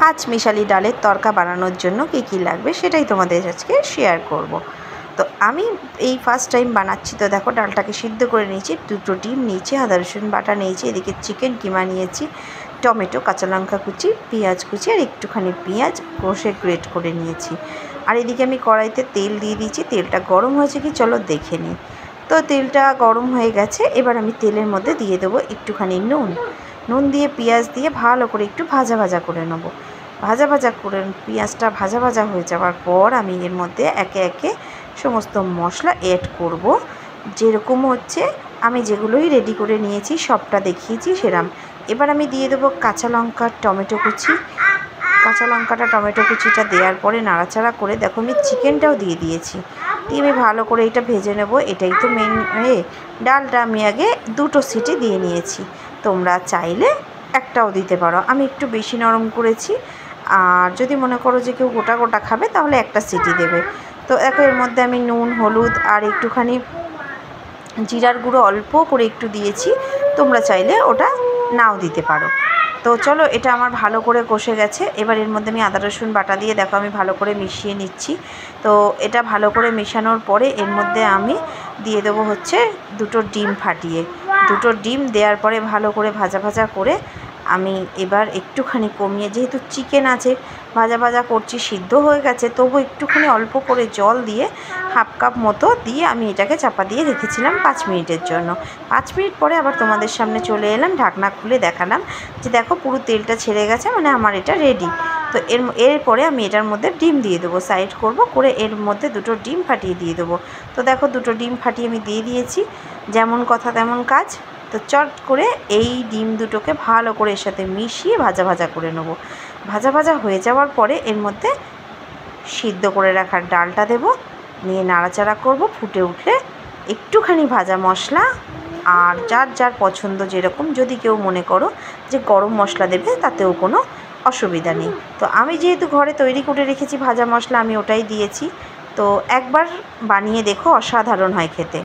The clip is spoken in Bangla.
পাঁচমিশালি ডালের তরকা বানানোর জন্য কী লাগবে সেটাই তোমাদের আজকে শেয়ার করব। তো আমি এই ফার্স্ট টাইম বানাচ্ছি। তো দেখো, ডালটাকে সিদ্ধ করে নিয়েছি, 2টো ডিম নিয়েছি, আদা রসুন বাটা নিয়েছি, এদিকে চিকেন কিমা নিয়েছি, টমেটো, কাঁচা লঙ্কা কুচি, পেঁয়াজ কুচি আর একটুখানি পেঁয়াজ কষে গ্রেট করে নিয়েছি। আর এদিকে আমি কড়াইতে তেল দিয়ে দিয়েছি। তেলটা গরম হয়েছে কি চলো দেখে নিই। তো তেলটা গরম হয়ে গেছে। এবার আমি তেলের মধ্যে দিয়ে দেবো একটুখানি নুন দিয়ে পেঁয়াজ দিয়ে ভালো করে একটু ভাজা করে নেব। ভাজা করে পেঁয়াজটা ভাজা হয়ে যাওয়ার পর আমি এর মধ্যে একে একে সমস্ত মশলা অ্যাড করব। যেরকম হচ্ছে আমি যেগুলোই রেডি করে নিয়েছি সবটা দেখিয়েছি সেরকম। এবার আমি দিয়ে দেবো কাঁচা লঙ্কা, টমেটো কুচি। কাঁচা লঙ্কাটা টমেটো কুচিটা দেওয়ার পরে নাড়াচাড়া করে দেখো আমি চিকেনটাও দিয়ে দিয়েছি। দিয়ে আমি ভালো করে এটা ভেজে নেব। এটাই তো মেন। ডালটা আমি আগে 2টো সিটি দিয়ে নিয়েছি, তোমরা চাইলে একটাও দিতে পারো। আমি একটু বেশি নরম করেছি। আর যদি মনে করো যে কেউ গোটা গোটা খাবে তাহলে একটা সিটি দেবে। তো দেখো এর মধ্যে আমি নুন, হলুদ আর একটুখানি জিরার গুঁড়ো অল্প করে একটু দিয়েছি, তোমরা চাইলে ওটা নাও দিতে পারো। তো চলো, এটা আমার ভালো করে কষে গেছে। এবার এর মধ্যে আমি আদা রসুন বাটা দিয়ে দেখো আমি ভালো করে মিশিয়ে নিচ্ছি। তো এটা ভালো করে মেশানোর পরে এর মধ্যে আমি দিয়ে দেবো হচ্ছে 2টো ডিম ফাটিয়ে। 2টো ডিম দেওয়ার পরে ভালো করে ভাজা করে আমি এবার একটুখানি কমিয়ে, যেহেতু চিকেন আছে ভাজা করছি, সিদ্ধ হয়ে গেছে, তবু একটুখানি অল্প করে জল দিয়ে 1/2 কাপ মতো দিয়ে আমি এটাকে চাপা দিয়ে রেখেছিলাম 5 মিনিটের জন্য। 5 মিনিট পরে আবার তোমাদের সামনে চলে এলাম, ঢাকনা খুলে দেখালাম যে দেখো পুরো তেলটা ছেড়ে গেছে, মানে আমার এটা রেডি। তো এরপরে আমি এটার মধ্যে ডিম দিয়ে দেবো, সাইড করব করে এর মধ্যে 2টো ডিম ফাটিয়ে দিয়ে দেবো। তো দেখো 2টো ডিম ফাটিয়ে আমি দিয়ে দিয়েছি, যেমন কথা তেমন কাজ। তো চট করে এই ডিম দুটোকে ভালো করে এর সাথে মিশিয়ে ভাজা করে নেব। ভাজা হয়ে যাওয়ার পরে এর মধ্যে সিদ্ধ করে রাখার ডালটা দেব, নিয়ে নাড়াচাড়া করব। ফুটে উঠলে একটুখানি ভাজা মশলা আর যার পছন্দ যেরকম, যদি কেউ মনে করো যে গরম মশলা দেবে তাতেও কোনো অসুবিধা নেই। তো আমি যেহেতু ঘরে তৈরি করে রেখেছি ভাজা মশলা, আমি ওটাই দিয়েছি। তো একবার বানিয়ে দেখো, অসাধারণ হয় খেতে।